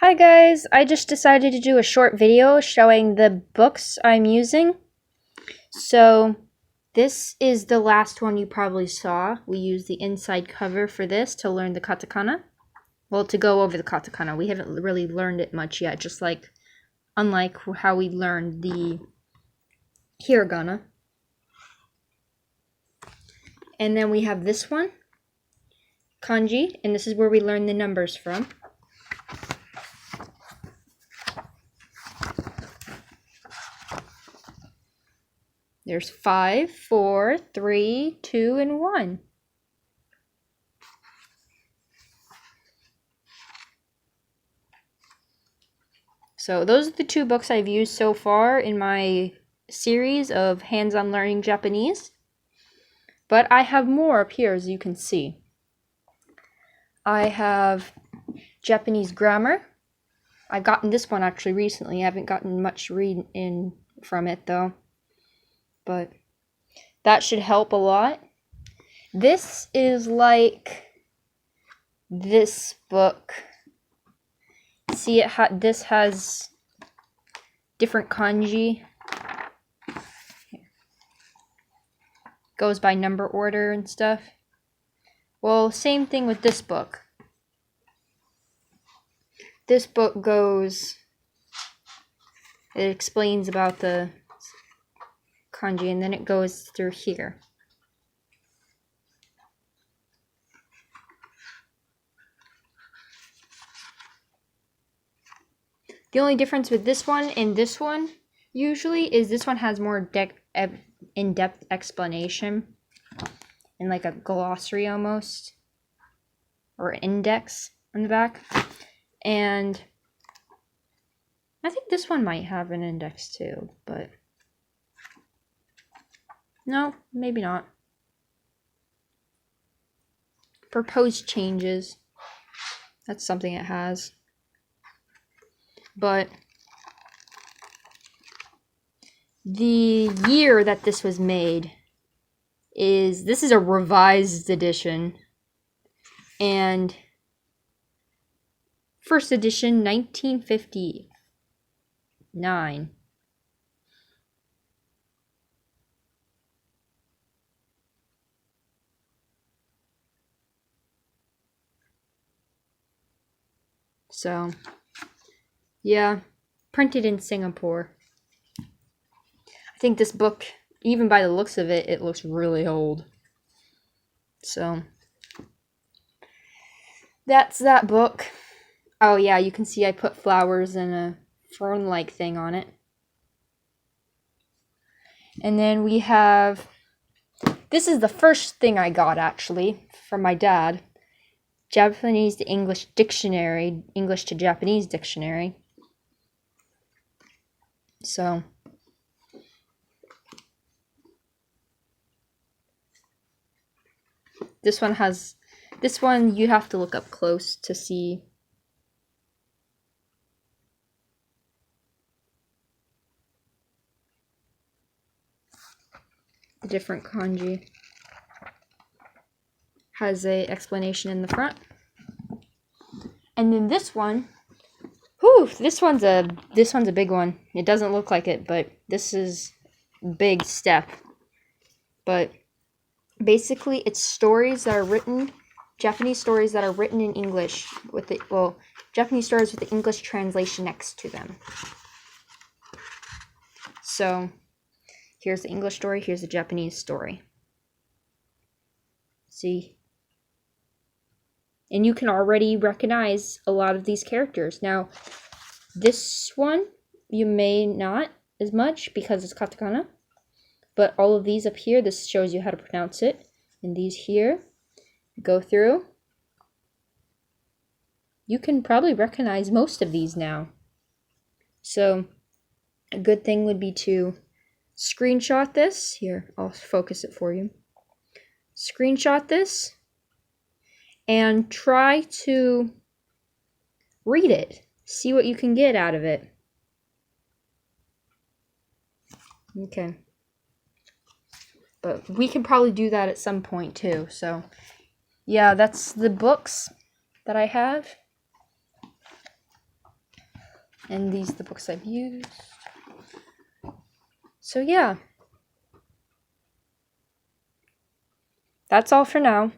Hi guys, I just decided to do a short video showing the books I'm using. So this is the last one you probably saw. We used the inside cover for this to learn the katakana. Well, to go over the katakana. We haven't really learned it much yet, just like unlike how we learned the hiragana. And then we have this one, kanji, and this is where we learn the numbers from. There's 5, 4, 3, 2, and 1. So those are the two books I've used so far in my series of hands-on learning Japanese. But I have more up here, as you can see. I have Japanese grammar. I've gotten this one actually recently. I haven't gotten much reading from it though. But that should help a lot. This is like this book. See, this has different kanji. Goes by number order and stuff. Well, same thing with this book. This book goes, it explains about the kanji, and then it goes through here. The only difference with this one and this one usually is this one has more in-depth explanation and like a glossary almost, or index on the back. And I think this one might have an index too, but no, maybe not. Proposed changes, that's something it has. But the year that this was made this is a revised edition, and first edition 1959. So yeah, printed in Singapore. I think this book, even by the looks of it, it looks really old. So that's that book. Oh yeah, you can see I put flowers and a fern-like thing on it. And then we have, this is the first thing I got actually from my dad. Japanese to English dictionary, English to Japanese dictionary. So this one you have to look up close to see. The different kanji. Has a explanation in the front. And then this one, whew, this one's a big one. It doesn't look like it, but this is a big step. But basically it's stories that are written, Japanese stories that are written in English with the, well, Japanese stories with the English translation next to them. So here's the English story, here's the Japanese story. See? And you can already recognize a lot of these characters. Now, this one, you may not as much because it's katakana. But all of these up here, this shows you how to pronounce it. And these here, go through. You can probably recognize most of these now. So, a good thing would be to screenshot this. Here, I'll focus it for you. Screenshot this. And try to read it. See what you can get out of it. Okay. But we can probably do that at some point too. So, yeah, that's the books that I have. And these are the books I've used. So yeah. That's all for now.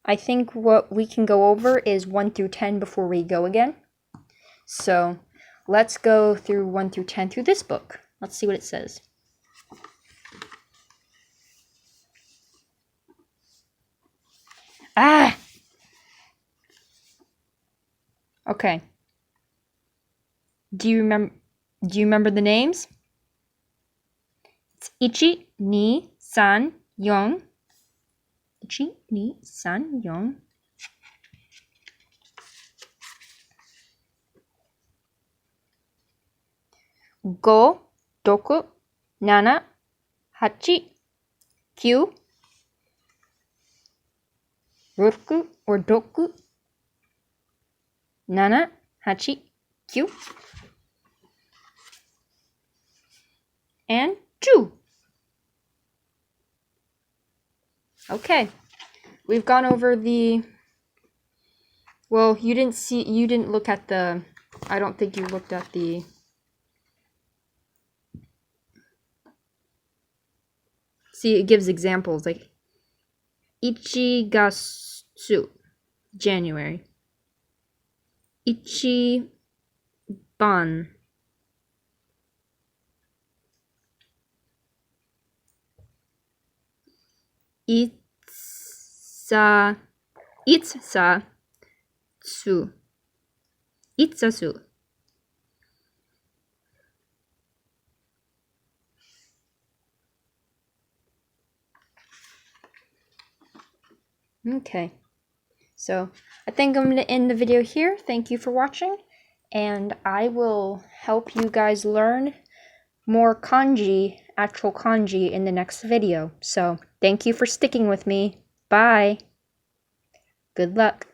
I think what we can go over is 1 through 10 before we go again. So let's go through 1 through 10 through this book. Let's see what it says. Ah! Okay. Do you remember the names? It's Ichi, Ni, San, Yong. Ichi, Ni, San, Yong. Go, Doku, Nana, Hachi, Kyu, Roku or Doku, Nana, Hachi, Kyu, and Chu. Okay, we've gone over the, well, you didn't look at the, I don't think you looked at the, see, it gives examples, like, Ichigasu, January. Ichiban, Itsasu. Okay, so I think I'm going to end the video here. Thank you for watching, and I will help you guys learn more kanji, actual kanji, in the next video. So thank you for sticking with me. Bye. Good luck.